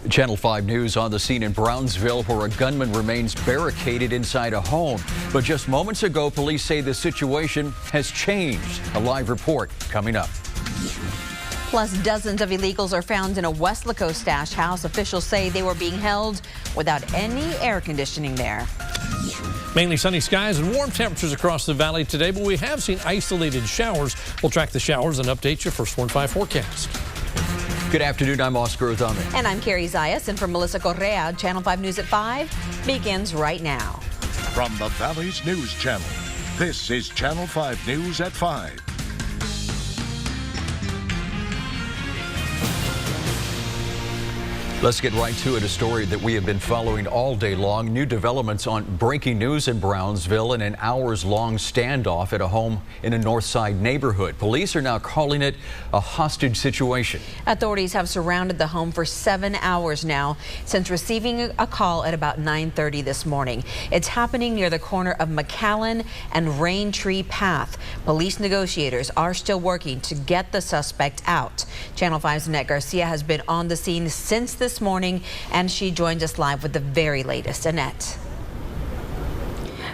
Channel 5 News on the scene in Brownsville, where a gunman remains barricaded inside a home. But just moments ago, police say the situation has changed. A live report coming up. Plus, dozens of illegals are found in a Weslaco stash house. Officials say they were being held without any air conditioning there. Mainly sunny skies and warm temperatures across the valley today, but we have seen isolated showers. We'll track the showers and update your first 1-5 forecast. Good afternoon, I'm Oscar O'Donnell. And I'm Carrie Zayas, and for Melissa Correa, Channel 5 News at 5 begins right now. From the Valley's News Channel, this is Channel 5 News at 5. Let's get right to it, a story that we have been following all day long. New developments on breaking news in Brownsville and an hours-long standoff at a home in a North Side neighborhood. Police are now calling it a hostage situation. Authorities have surrounded the home for 7 hours now since receiving a call at about 9:30 this morning. It's happening near the corner of McAllen and Raintree Path. Police negotiators are still working to get the suspect out. Channel 5's Annette Garcia has been on the scene since this morning, and she joins us live with the very latest. Annette.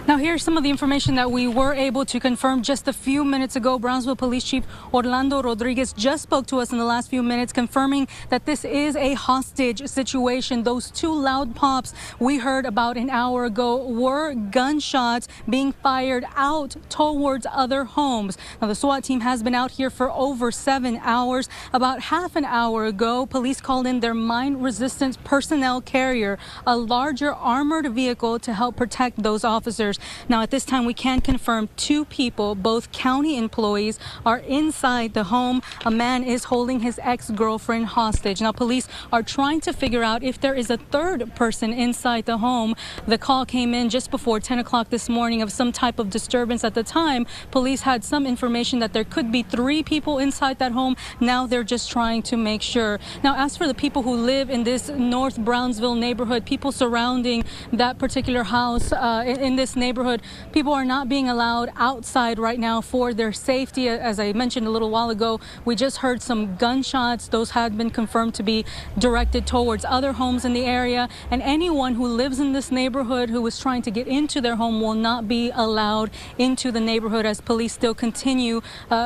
Now, here's some of the information that we were able to confirm just a few minutes ago. Brownsville Police Chief Orlando Rodriguez just spoke to us in the last few minutes, confirming that this is a hostage situation. Those two loud pops we heard about an hour ago were gunshots being fired out towards other homes. Now, the SWAT team has been out here for over 7 hours. About half an hour ago, police called in their mine-resistant personnel carrier, a larger armored vehicle to help protect those officers. Now, at this time, we can confirm 2 people, both county employees, are inside the home. A man is holding his ex-girlfriend hostage. Now, police are trying to figure out if there is a third person inside the home. The call came in just before 10 o'clock this morning of some type of disturbance. At the time, police had some information that there could be 3 people inside that home. Now they're just trying to make sure. Now, as for the people who live in this North Brownsville neighborhood, people surrounding that particular house in this neighborhood, people are not being allowed outside right now for their safety. As I mentioned a little while ago, we just heard some gunshots. Those had been confirmed to be directed towards other homes in the area, and anyone who lives in this neighborhood who is trying to get into their home will not be allowed into the neighborhood, as police still continue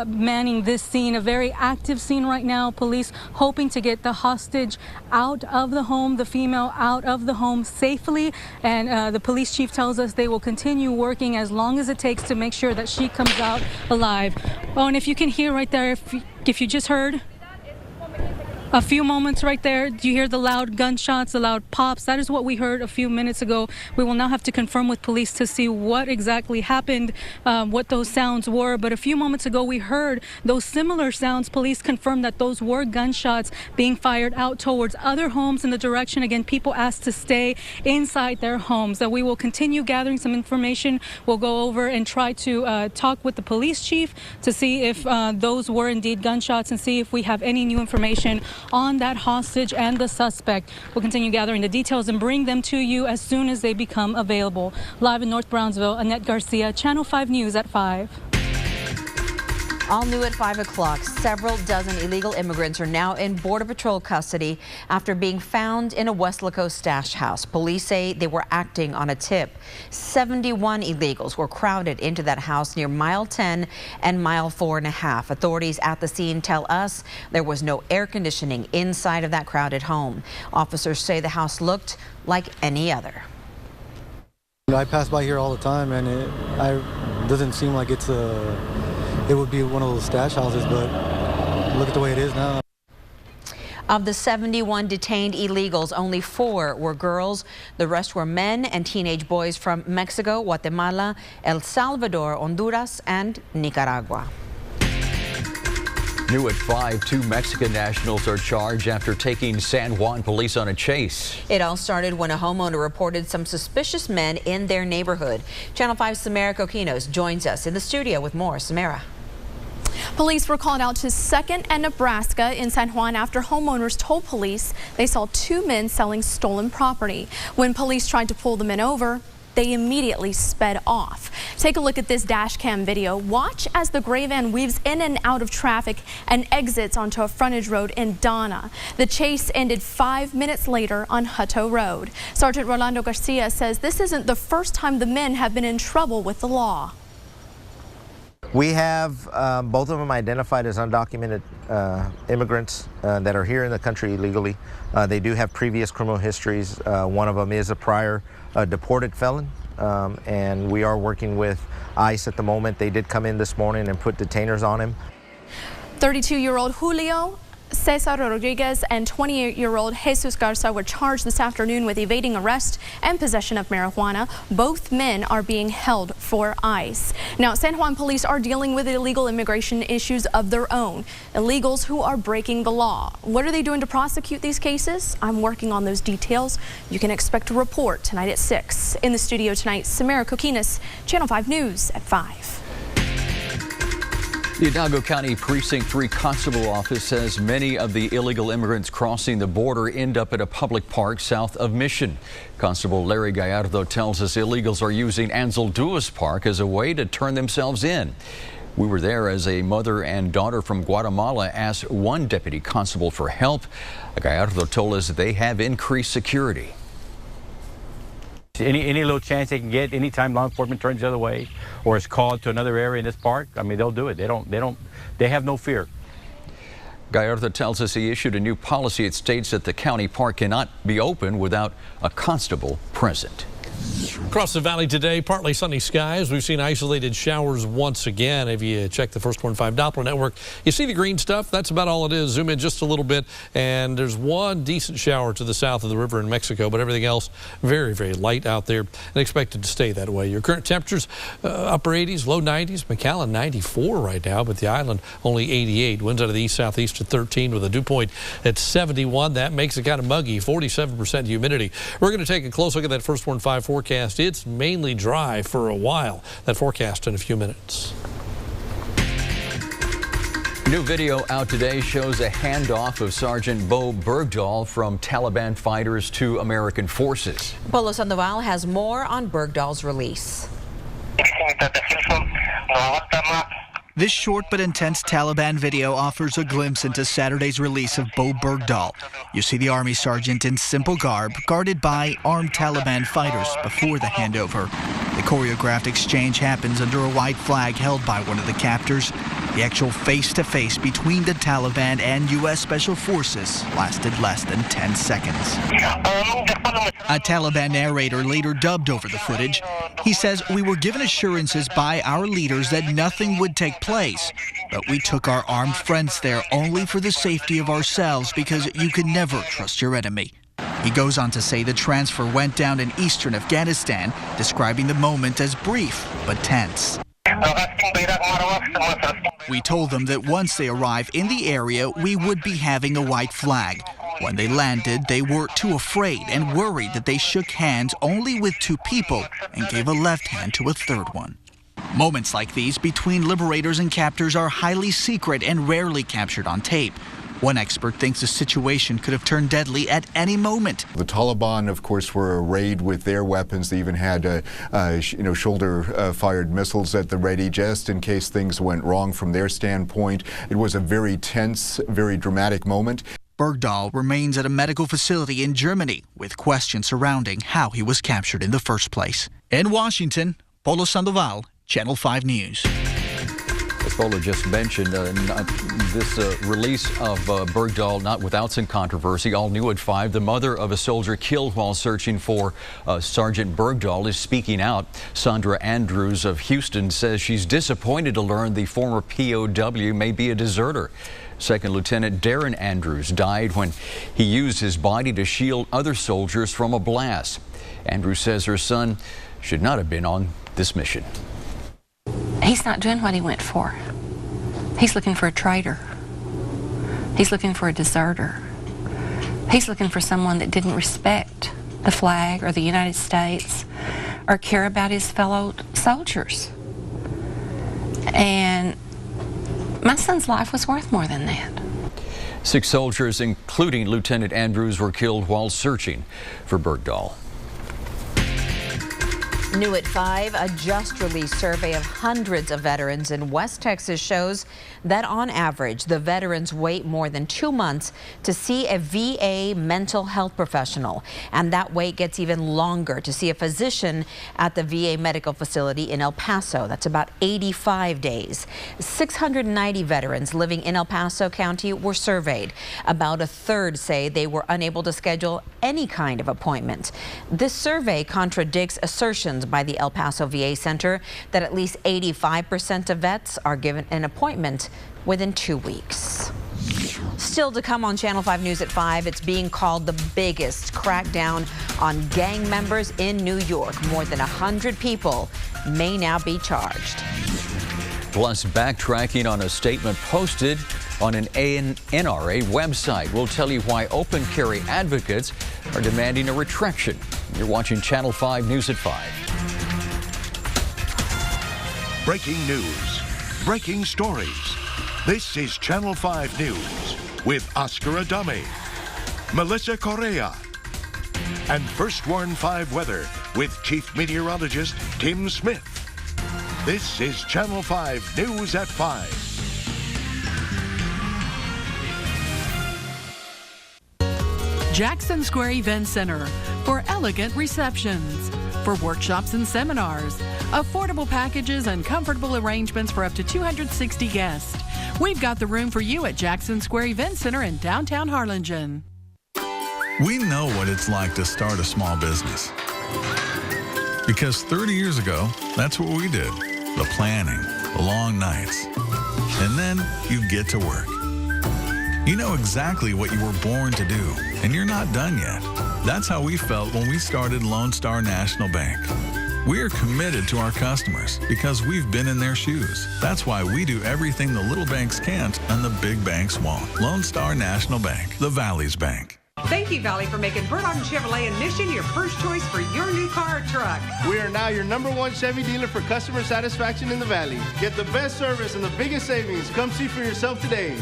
manning this scene. A very active scene right now. Police hoping to get the hostage out of the home, the female out of the home safely, and the police chief tells us they will continue working as long as it takes to make sure that she comes out alive. Oh, and if you can hear right there, if you just heard a few moments right there, do you hear the loud gunshots, the loud pops? That is what we heard a few minutes ago. We will now have to confirm with police to see what exactly happened, what those sounds were. But a few moments ago, we heard those similar sounds. Police confirmed that those were gunshots being fired out towards other homes in the direction. Again, people asked to stay inside their homes. That we will continue gathering some information. We'll go over and try to talk with the police chief to see if those were indeed gunshots and see if we have any new information on that hostage and the suspect. We'll continue gathering the details and bring them to you as soon as they become available. Live in North Brownsville, Annette Garcia, Channel 5 News at 5. All new at 5 o'clock, several dozen illegal immigrants are now in Border Patrol custody after being found in a Weslaco stash house. Police say they were acting on a tip. 71 illegals were crowded into that house near mile 10 and mile 4.5. Authorities at the scene tell us there was no air conditioning inside of that crowded home. Officers say the house looked like any other. I pass by here all the time, and it doesn't seem like it would be one of those stash houses, but look at the way it is now. Of the 71 detained illegals, only 4 were girls. The rest were men and teenage boys from Mexico, Guatemala, El Salvador, Honduras, and Nicaragua. New at 5, 2 Mexican nationals are charged after taking San Juan police on a chase. It all started when a homeowner reported some suspicious men in their neighborhood. Channel 5's Samara Coquinos joins us in the studio with more. Samara. Police were called out to 2nd and Nebraska in San Juan after homeowners told police they saw 2 men selling stolen property. When police tried to pull the men over, they immediately sped off. Take a look at this dash cam video. Watch as the gray van weaves in and out of traffic and exits onto a frontage road in Donna. The chase ended 5 minutes later on Hutto Road. Sergeant Rolando Garcia says this isn't the first time the men have been in trouble with the law. We have both of them identified as undocumented immigrants that are here in the country illegally. They do have previous criminal histories. One of them is a prior deported felon, and we are working with ICE at the moment. They did come in this morning and put detainers on him. 32-year-old Julio Cesar Rodriguez and 28-year-old Jesus Garza were charged this afternoon with evading arrest and possession of marijuana. Both men are being held for ICE. Now, San Juan police are dealing with illegal immigration issues of their own. Illegals who are breaking the law. What are they doing to prosecute these cases? I'm working on those details. You can expect a report tonight at 6. In the studio tonight, Samara Kokinas, Channel 5 News at 5. The Hidalgo County Precinct 3 Constable Office says many of the illegal immigrants crossing the border end up at a public park south of Mission. Constable Larry Gallardo tells us illegals are using Ansel Duas Park as a way to turn themselves in. We were there as a mother and daughter from Guatemala asked one deputy constable for help. Gallardo told us they have increased security. Any little chance they can get, anytime law enforcement turns the other way or is called to another area in this park, I mean, they'll do it. They have no fear. Gallardo tells us he issued a new policy. It states that the county park cannot be open without a constable present. Across the valley today, partly sunny skies. We've seen isolated showers once again. If you check the First 1.5 Doppler network, you see the green stuff. That's about all it is. Zoom in just a little bit, and there's one decent shower to the south of the river in Mexico, but everything else very, very light out there and expected to stay that way. Your current temperatures, upper 80s, low 90s. McAllen 94 right now, but the island only 88. Winds out of the east-southeast at 13 with a dew point at 71. That makes it kind of muggy, 47% humidity. We're going to take a close look at that First 1.5 forecast. It's mainly dry for a while. That forecast in a few minutes. New video out today shows a handoff of Sergeant Bo Bergdahl from Taliban fighters to American forces. Polo Sandoval has more on Bergdahl's release. This short but intense Taliban video offers a glimpse into Saturday's release of Bo Bergdahl. You see the Army sergeant in simple garb, guarded by armed Taliban fighters before the handover. The choreographed exchange happens under a white flag held by one of the captors. The actual face-to-face between the Taliban and U.S. Special Forces lasted less than 10 seconds. A Taliban narrator later dubbed over the footage. He says, "We were given assurances by our leaders that nothing would take place, but we took our armed friends there only for the safety of ourselves because you can never trust your enemy." He goes on to say the transfer went down in eastern Afghanistan, describing the moment as brief but tense. "We told them that once they arrive in the area, we would be having a white flag. When they landed, they were too afraid and worried that they shook hands only with two people and gave a left hand to a third one." Moments like these between liberators and captors are highly secret and rarely captured on tape. One expert thinks the situation could have turned deadly at any moment. The Taliban, of course, were arrayed with their weapons. They even had, shoulder-fired missiles at the ready, just in case things went wrong from their standpoint. It was a very tense, very dramatic moment. Bergdahl remains at a medical facility in Germany with questions surrounding how he was captured in the first place. In Washington, Polo Sandoval, Channel 5 News. As Polo just mentioned, this release of Bergdahl not without some controversy. All new at 5. The mother of a soldier killed while searching for Sergeant Bergdahl is speaking out. Sandra Andrews of Houston says she's disappointed to learn the former POW may be a deserter. Second Lieutenant Darren Andrews died when he used his body to shield other soldiers from a blast. Andrews says her son should not have been on this mission. He's not doing what he went for. He's looking for a traitor. He's looking for a deserter. He's looking for someone that didn't respect the flag or the United States or care about his fellow soldiers. And my son's life was worth more than that. 6 soldiers, including Lieutenant Andrews, were killed while searching for Bergdahl. New at 5, a just-released survey of hundreds of veterans in West Texas shows that on average, the veterans wait more than 2 months to see a VA mental health professional. And that wait gets even longer to see a physician at the VA medical facility in El Paso. That's about 85 days. 690 veterans living in El Paso County were surveyed. About a third say they were unable to schedule any kind of appointment. This survey contradicts assertions by the El Paso VA Center that at least 85% of vets are given an appointment within 2 weeks. Still to come on Channel 5 News at 5, it's being called the biggest crackdown on gang members in New York. More than 100 people may now be charged. Plus, backtracking on a statement posted on an NRA website. We'll tell you why open carry advocates are demanding a retraction. You're watching Channel 5 News at 5. Breaking news, breaking stories. This is Channel 5 News with Oscar Adame, Melissa Correa, and First Warn 5 Weather with Chief Meteorologist Tim Smith. This is Channel 5 News at 5. Jackson Square Event Center for elegant receptions, for workshops and seminars, affordable packages and comfortable arrangements for up to 260 guests. We've got the room for you at Jackson Square Event Center in downtown Harlingen. We know what it's like to start a small business. Because 30 years ago, that's what we did. The planning, the long nights. And then you get to work. You know exactly what you were born to do, and you're not done yet. That's how we felt when we started Lone Star National Bank. We are committed to our customers because we've been in their shoes. That's why we do everything the little banks can't and the big banks won't. Lone Star National Bank, the Valley's bank. Thank you, Valley, for making Burdock Chevrolet and Mission your first choice for your new car or truck. We are now your #1 Chevy dealer for customer satisfaction in the Valley. Get the best service and the biggest savings. Come see for yourself today.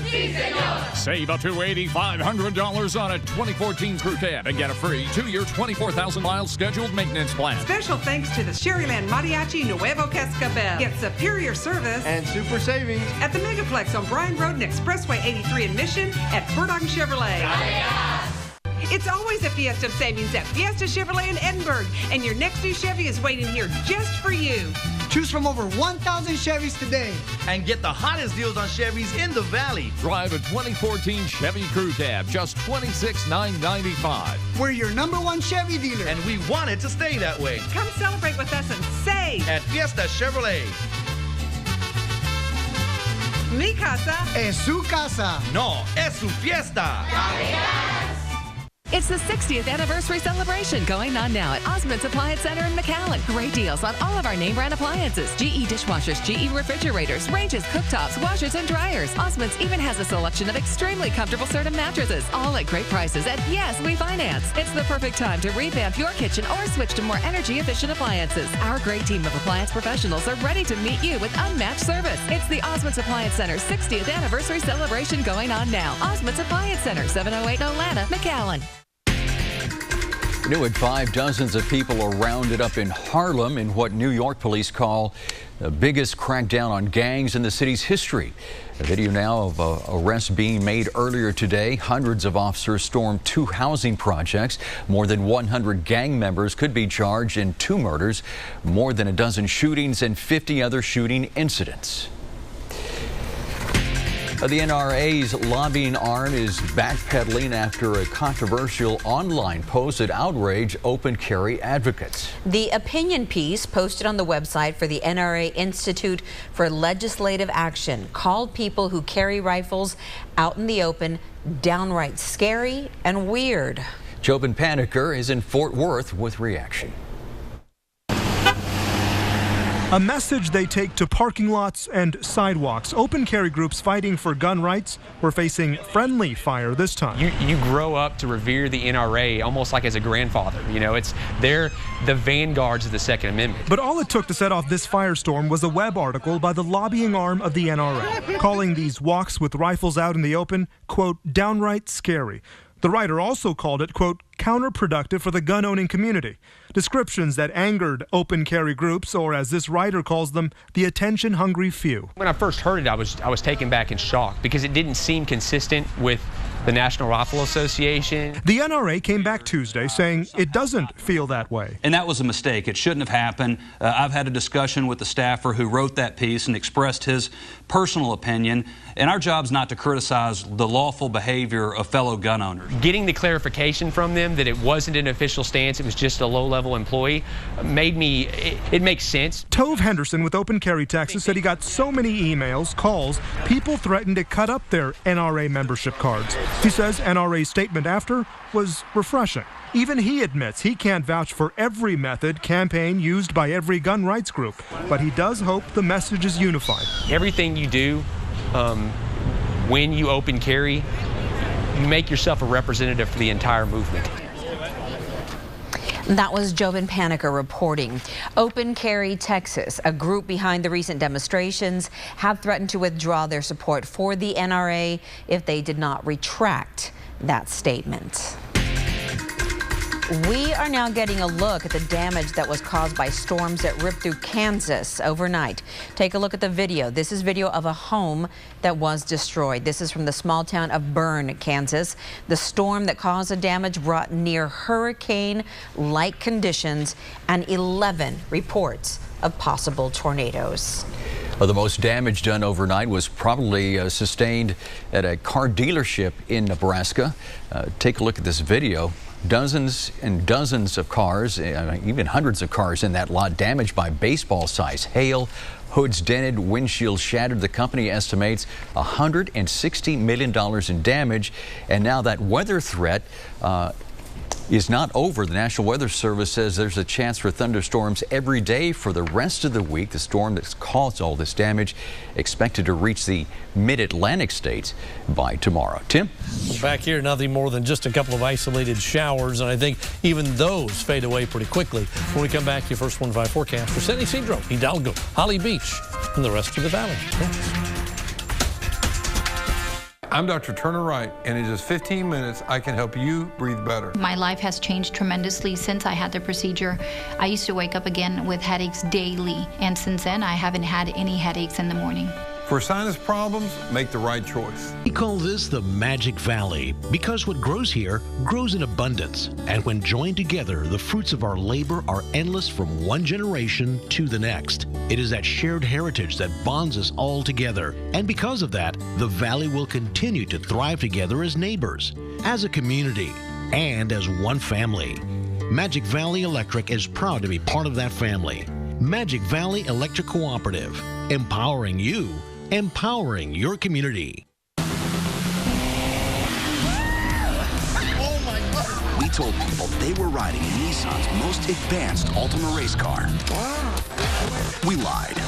Save up to $8,500 on a 2014 Crew Cab and get a free 2-year, 24,000-mile scheduled maintenance plan. Special thanks to the Sherryland Mariachi Nuevo Cascabel. Get superior service and super savings at the Megaplex on Bryan Road and Expressway 83 in Mission at Burdock Chevrolet. It's always a fiesta of savings at Fiesta Chevrolet in Edinburgh, and your next new Chevy is waiting here just for you. Choose from over 1,000 Chevys today and get the hottest deals on Chevys in the Valley. Drive a 2014 Chevy Crew Cab, just $26,995. We're your #1 Chevy dealer, and we want it to stay that way. Come celebrate with us and save at Fiesta Chevrolet. Mi casa es su casa. No, es su fiesta. It's the 60th anniversary celebration going on now at Osmond's Appliance Center in McAllen. Great deals on all of our name brand appliances. GE dishwashers, GE refrigerators, ranges, cooktops, washers, and dryers. Osmond's even has a selection of extremely comfortable Serta mattresses, all at great prices. And yes, we finance. It's the perfect time to revamp your kitchen or switch to more energy-efficient appliances. Our great team of appliance professionals are ready to meet you with unmatched service. It's the Osmond's Appliance Center 60th anniversary celebration going on now. Osmond's Appliance Center, 708 Nolana, McAllen. New at 5, dozens of people are rounded up in Harlem in what New York police call the biggest crackdown on gangs in the city's history. A video now of arrests being made earlier today. Hundreds of officers stormed 2 housing projects. More than 100 gang members could be charged in 2 murders, more than a dozen shootings, and 50 other shooting incidents. The NRA's lobbying arm is backpedaling after a controversial online post that outraged open carry advocates. The opinion piece posted on the website for the NRA Institute for Legislative Action called people who carry rifles out in the open downright scary and weird. Jobin Paniker is in Fort Worth with reaction. A message they take to parking lots and sidewalks. Open carry groups fighting for gun rights were facing friendly fire this time. You grow up to revere the NRA almost like as a grandfather. You know, they're the vanguards of the Second Amendment. But all it took to set off this firestorm was a web article by the lobbying arm of the NRA, calling these walks with rifles out in the open, quote, downright scary. The writer also called it, quote, counterproductive for the gun-owning community. Descriptions that angered open carry groups, or as this writer calls them, the attention-hungry few. When I first heard it, I was taken back in shock because it didn't seem consistent with the National Rifle Association. The NRA came back Tuesday saying it doesn't feel that way. And that was a mistake. It shouldn't have happened. I've had a discussion with the staffer who wrote that piece and expressed his personal opinion. And our job's not to criticize the lawful behavior of fellow gun owners. Getting the clarification from them that it wasn't an official stance, it was just a low-level employee, it makes sense. Tove Henderson with Open Carry Texas said he got so many emails, calls, people threatened to cut up their NRA membership cards. He says NRA's statement after was refreshing. Even he admits he can't vouch for every method, campaign used by every gun rights group, but he does hope the message is unified. Everything you do when you open carry, you make yourself a representative for the entire movement. That was Jovan Paniker reporting. Open Carry Texas, a group behind the recent demonstrations, have threatened to withdraw their support for the NRA if they did not retract that statement. We are now getting a look at the damage that was caused by storms that ripped through Kansas overnight. Take a look at the video. This is video of a home that was destroyed. This is from the small town of Bern, Kansas. The storm that caused the damage brought near hurricane-like conditions and 11 reports of possible tornadoes. Well, the most damage done overnight was probably sustained at a car dealership in Nebraska. Take a look at this video. Dozens and dozens of cars, even hundreds of cars in that lot damaged by baseball-sized hail. Hoods dented, windshields shattered. The company estimates $160 million in damage. And now that weather threat is not over. The National Weather Service says there's a chance for thunderstorms every day for the rest of the week. The storm that's caused all this damage expected to reach the mid-Atlantic states by tomorrow. Tim? Back here, nothing more than just a couple of isolated showers, and I think even those fade away pretty quickly. When we come back, your first 1-5 forecast for San Ysidro, Hidalgo, Holly Beach, and the rest of the valley. I'm Dr. Turner Wright, and in just 15 minutes, I can help you breathe better. My life has changed tremendously since I had the procedure. I used to wake up again with headaches daily, and since then, I haven't had any headaches in the morning. For sinus problems, make the right choice. We call this the Magic Valley because what grows here grows in abundance. And when joined together, the fruits of our labor are endless from one generation to the next. It is that shared heritage that bonds us all together. And because of that, the valley will continue to thrive together as neighbors, as a community, and as one family. Magic Valley Electric is proud to be part of that family. Magic Valley Electric Cooperative, empowering you, empowering your community. We told people they were riding in Nissan's most advanced Altima race car. We lied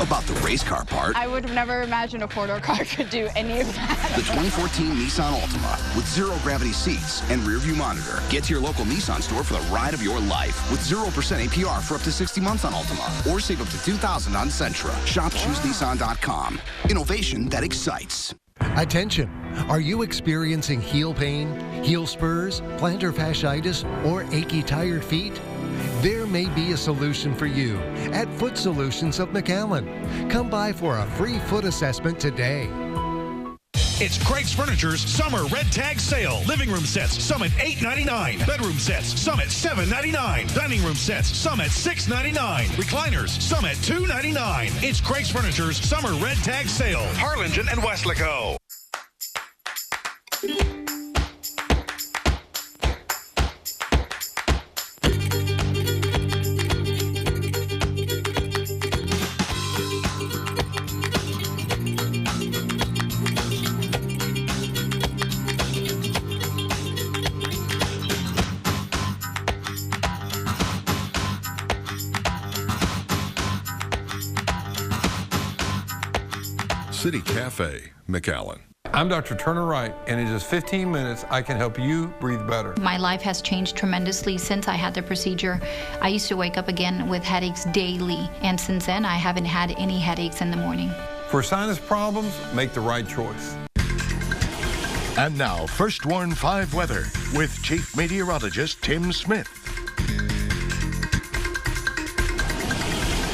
about the race car part. I would have never imagined a four-door car could do any of that. The 2014 Nissan Altima with zero-gravity seats and rear-view monitor. Get to your local Nissan store for the ride of your life with 0% APR for up to 60 months on Altima. Or save up to $2,000 on Sentra. Shop ChooseNissan.com. Innovation that excites. Attention! Are you experiencing heel pain, heel spurs, plantar fasciitis, or achy, tired feet? There may be a solution for you at Foot Solutions of McAllen. Come by for a free foot assessment today. It's Craig's Furniture's Summer Red Tag Sale. Living room sets, some at $8.99. Bedroom sets, some at $7.99. Dining room sets, some at $6.99. Recliners, some at $2.99. It's Craig's Furniture's Summer Red Tag Sale. Harlingen and Westlaco. City Cafe, McAllen. I'm Dr. Turner Wright, and in just 15 minutes, I can help you breathe better. My life has changed tremendously since I had the procedure. I used to wake up again with headaches daily, and since then, I haven't had any headaches in the morning. For sinus problems, make the right choice. And now, First Warn 5 weather with Chief Meteorologist Tim Smith.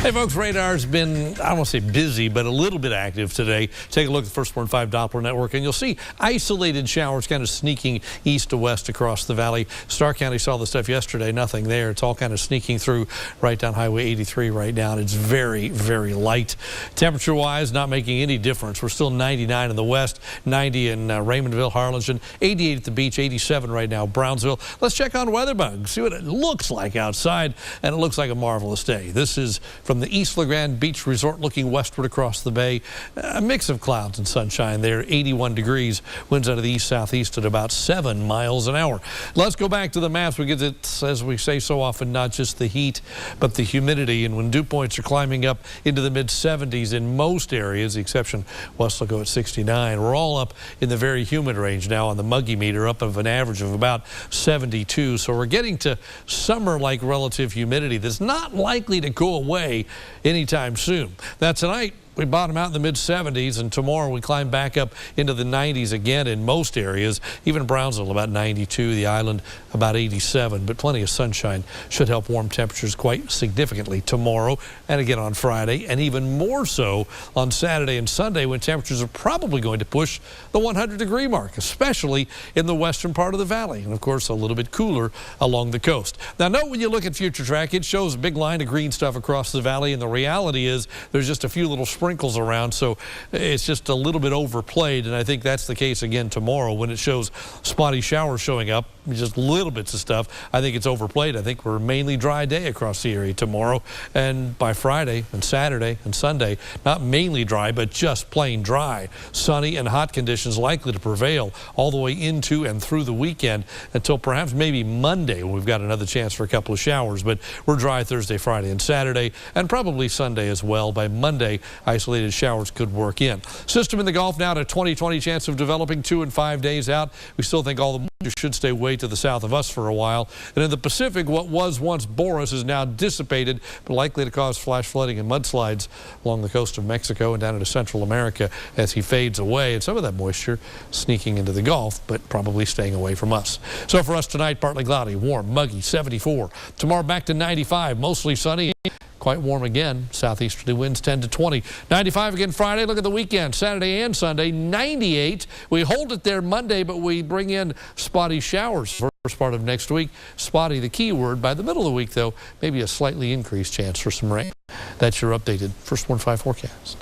Hey folks, radar's been, I won't say busy, but a little bit active today. Take a look at the First Warn 5 Doppler network and you'll see isolated showers kind of sneaking east to west across the valley. Starr County saw the stuff yesterday, nothing there. It's all kind of sneaking through right down Highway 83 right now. And it's very, very light. Temperature-wise, not making any difference. We're still 99 in the west, 90 in Raymondville, Harlingen, 88 at the beach, 87 right now, Brownsville. Let's check on WeatherBug, see what it looks like outside, and it looks like a marvelous day. This is from the East LeGrand Beach Resort looking westward across the bay. A mix of clouds and sunshine there, 81 degrees. Winds out of the east-southeast at about 7 miles an hour. Let's go back to the maps because it's, as we say so often, not just the heat, but the humidity. And when dew points are climbing up into the mid-70s in most areas, the exception Weslaco at 69, we're all up in the very humid range now on the muggy meter, up of an average of about 72. So we're getting to summer-like relative humidity that's not likely to go away anytime soon. That's tonight. We bottom out in the mid-70s, and tomorrow we climb back up into the 90s again in most areas. Even Brownsville about 92, the island about 87, but plenty of sunshine should help warm temperatures quite significantly tomorrow and again on Friday, and even more so on Saturday and Sunday when temperatures are probably going to push the 100-degree mark, especially in the western part of the valley, and of course a little bit cooler along the coast. Now note when you look at future track, it shows a big line of green stuff across the valley, and the reality is there's just a few little sprinkles around, so it's just a little bit overplayed, and I think that's the case again tomorrow when it shows spotty showers showing up, just little bits of stuff. I think it's overplayed. I think we're a mainly dry day across the area tomorrow, and by Friday and Saturday and Sunday, not mainly dry, but just plain dry. Sunny and hot conditions likely to prevail all the way into and through the weekend until perhaps maybe Monday when we've got another chance for a couple of showers, but we're dry Thursday, Friday, and Saturday, and probably Sunday as well. By Monday, isolated showers could work in. System in the Gulf now to 20/20 chance of developing 2 and 5 days out. We still think all the moisture should stay way to the south of us for a while. And in the Pacific, what was once Boris is now dissipated, but likely to cause flash flooding and mudslides along the coast of Mexico and down into Central America as he fades away. And some of that moisture sneaking into the Gulf, but probably staying away from us. So for us tonight, partly cloudy, warm, muggy, 74. Tomorrow back to 95, mostly sunny. Quite warm again. Southeasterly winds 10 to 20. 95 again Friday. Look at the weekend. Saturday and Sunday, 98. We hold it there Monday, but we bring in spotty showers first part of next week. Spotty, the key word. By the middle of the week, though, maybe a slightly increased chance for some rain. That's your updated First Warn 5 forecast.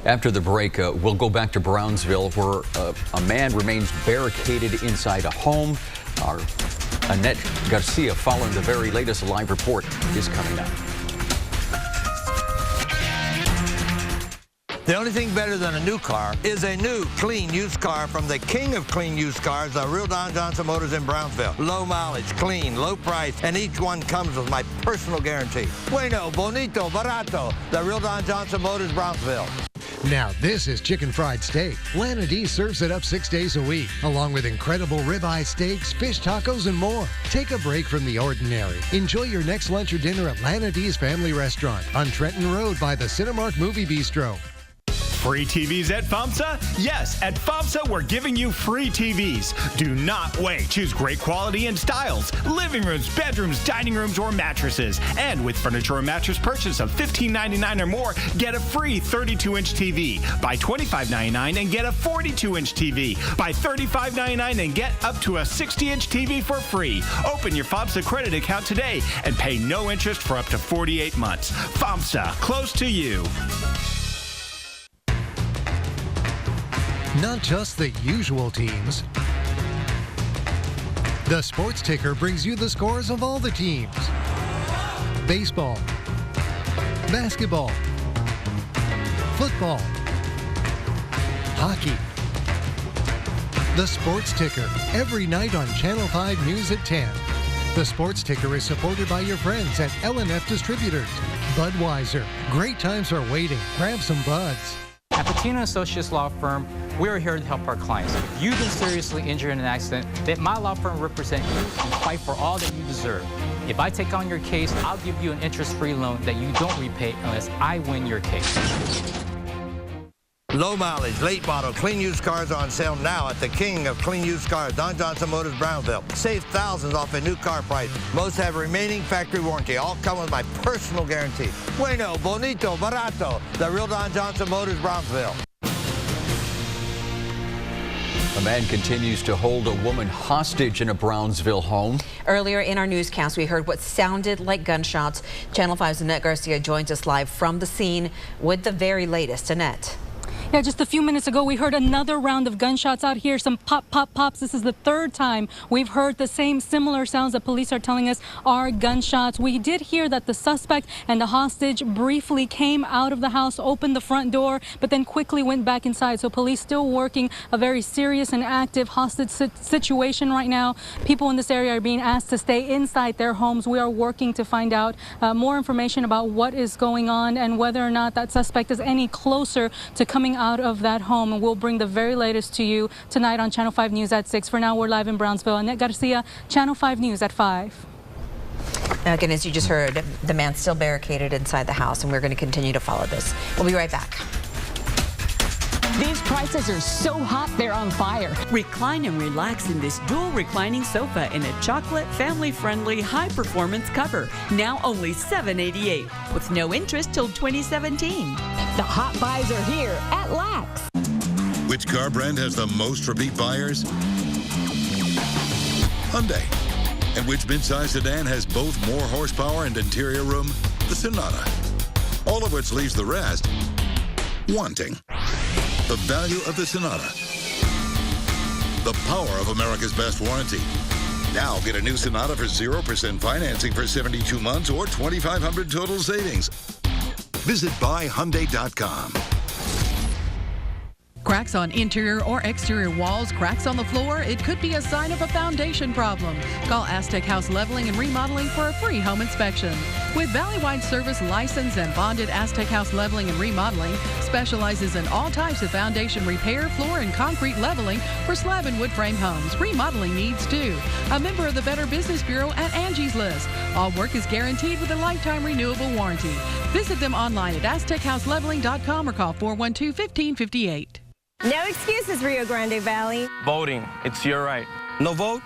After the break, we'll go back to Brownsville, where a man remains barricaded inside a home. Our Annette Garcia, following the very latest live report, is coming up. The only thing better than a new car is a new, clean used car from the king of clean used cars, the Real Don Johnson Motors in Brownsville. Low mileage, clean, low price, and each one comes with my personal guarantee. Bueno, bonito, barato. The Real Don Johnson Motors, Brownsville. Now this is chicken fried steak. Lana D serves it up 6 days a week, along with incredible ribeye steaks, fish tacos, and more. Take a break from the ordinary. Enjoy your next lunch or dinner at Lana D's Family Restaurant on Trenton Road by the Cinemark Movie Bistro. Free TVs at FOMSA? Yes, at FOMSA, we're giving you free TVs. Do not wait. Choose great quality and styles. Living rooms, bedrooms, dining rooms, or mattresses. And with furniture or mattress purchase of $15.99 or more, get a free 32-inch TV. Buy $25.99 and get a 42-inch TV. Buy $35.99 and get up to a 60-inch TV for free. Open your FOMSA credit account today and pay no interest for up to 48 months. FOMSA, close to you. Not just the usual teams. The Sports Ticker brings you the scores of all the teams. Baseball, basketball, football, hockey. The Sports Ticker, every night on Channel 5 News at 10. The Sports Ticker is supported by your friends at L&F Distributors. Budweiser, great times are waiting. Grab some buds. At Patino Associates Law Firm, we are here to help our clients. If you've been seriously injured in an accident, let my law firm represent you and fight for all that you deserve. If I take on your case, I'll give you an interest-free loan that you don't repay unless I win your case. Low mileage, late model, clean used cars are on sale now at the king of clean used cars, Don Johnson Motors, Brownsville. Save thousands off a new car price. Most have remaining factory warranty. All come with my personal guarantee. Bueno, bonito, barato. The real Don Johnson Motors, Brownsville. A man continues to hold a woman hostage in a Brownsville home. Earlier in our newscast, we heard what sounded like gunshots. Channel 5's Annette Garcia joins us live from the scene with the very latest. Annette. Yeah, just a few minutes ago, we heard another round of gunshots out here. Some pop, pop, pops. This is the third time we've heard the same similar sounds that police are telling us are gunshots. We did hear that the suspect and the hostage briefly came out of the house, opened the front door, but then quickly went back inside. So police still working a very serious and active hostage situation right now. People in this area are being asked to stay inside their homes. We are working to find out more information about what is going on and whether or not that suspect is any closer to coming out of that home. And we'll bring the very latest to you tonight on Channel 5 News at 6. For now, we're live in Brownsville. Annette Garcia, Channel 5 News at 5. Again, as you just heard, the man's still barricaded inside the house, and we're going to continue to follow this. We'll be right back. These prices are so hot, they're on fire. Recline and relax in this dual reclining sofa in a chocolate, family-friendly, high-performance cover. Now only $788 with no interest till 2017. The hot buys are here at Lax. Which car brand has the most repeat buyers? Hyundai. And which midsize sedan has both more horsepower and interior room? The Sonata. All of which leaves the rest wanting. The value of the Sonata. The power of America's best warranty. Now get a new Sonata for 0% financing for 72 months or $2,500 total savings. Visit buyhyundai.com. Cracks on interior or exterior walls, cracks on the floor, it could be a sign of a foundation problem. Call Aztec House Leveling and Remodeling for a free home inspection. With valley-wide service, licensed and bonded, Aztec House Leveling and Remodeling specializes in all types of foundation repair, floor and concrete leveling for slab and wood frame homes. Remodeling needs too. A member of the Better Business Bureau at Angie's List. All work is guaranteed with a lifetime renewable warranty. Visit them online at aztechouseleveling.com or call 412-1558. No excuses, Rio Grande Valley. Voting, it's your right. No vote,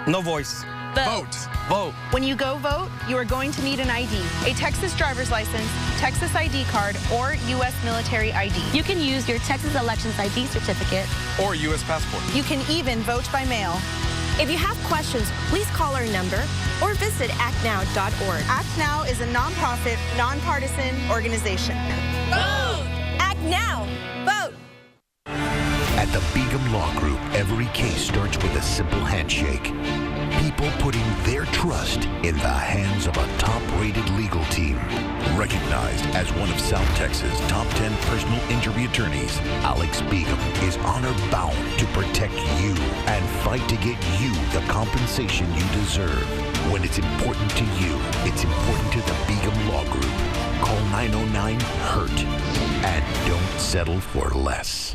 no voice. Vote. Vote. When you go vote, you are going to need an ID, a Texas driver's license, Texas ID card, or U.S. military ID. You can use your Texas Elections ID certificate or U.S. passport. You can even vote by mail. If you have questions, please call our number or visit actnow.org. Act Now is a nonprofit, nonpartisan organization. Vote! Act Now! Vote! At the Begum Law Group, every case starts with a simple handshake. People putting their trust in the hands of a top-rated legal team. Recognized as one of South Texas' top 10 personal injury attorneys, Alex Begum is honor-bound to protect you and fight to get you the compensation you deserve. When it's important to you, it's important to the Begum Law Group. Call 909-HURT and don't settle for less.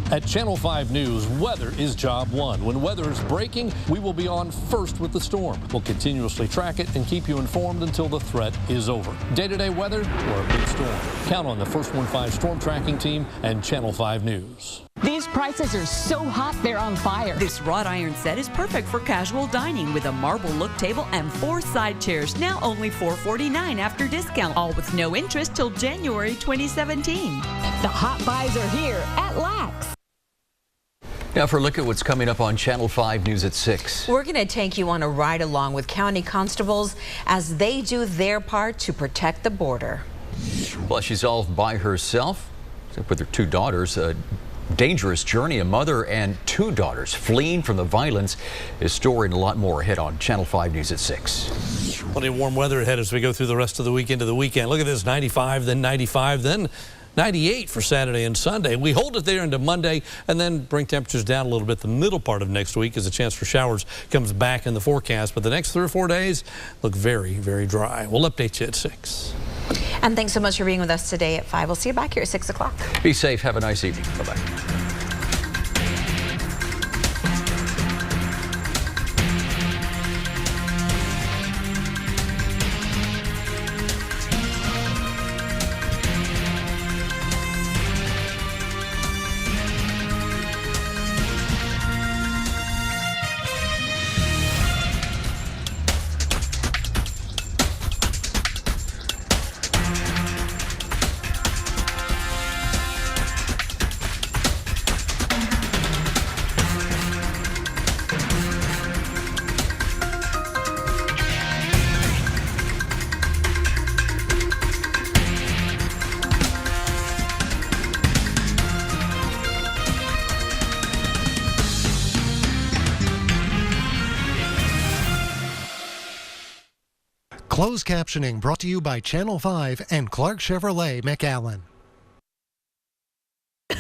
At Channel 5 News, weather is job one. When weather is breaking, we will be on first with the storm. We'll continuously track it and keep you informed until the threat is over. Day-to-day weather or a big storm. Count on the First 1-5 Storm Tracking Team and Channel 5 News. These prices are so hot, they're on fire. This wrought iron set is perfect for casual dining with a marble look table and 4 side chairs. Now only $449 after discount. All with no interest till January 2017. The hot buys are here at Lax. Now for a look at what's coming up on Channel 5 News at 6. We're going to take you on a ride along with county constables as they do their part to protect the border. Well, she's all by herself, except with her 2 daughters. A dangerous journey. A mother and 2 daughters fleeing from the violence is storing a lot more ahead on Channel 5 News at 6. Plenty of warm weather ahead as we go through the rest of the week into the weekend. Look at this, 95, then 95, then 98 for Saturday and Sunday. We hold it there into Monday and then bring temperatures down a little bit the middle part of next week as a chance for showers comes back in the forecast. But the next 3 or 4 days look very, very dry. We'll update you at 6. And thanks so much for being with us today at 5. We'll see you back here at 6 o'clock. Be safe. Have a nice evening. Bye-bye. Closed captioning brought to you by Channel 5 and Clark Chevrolet McAllen.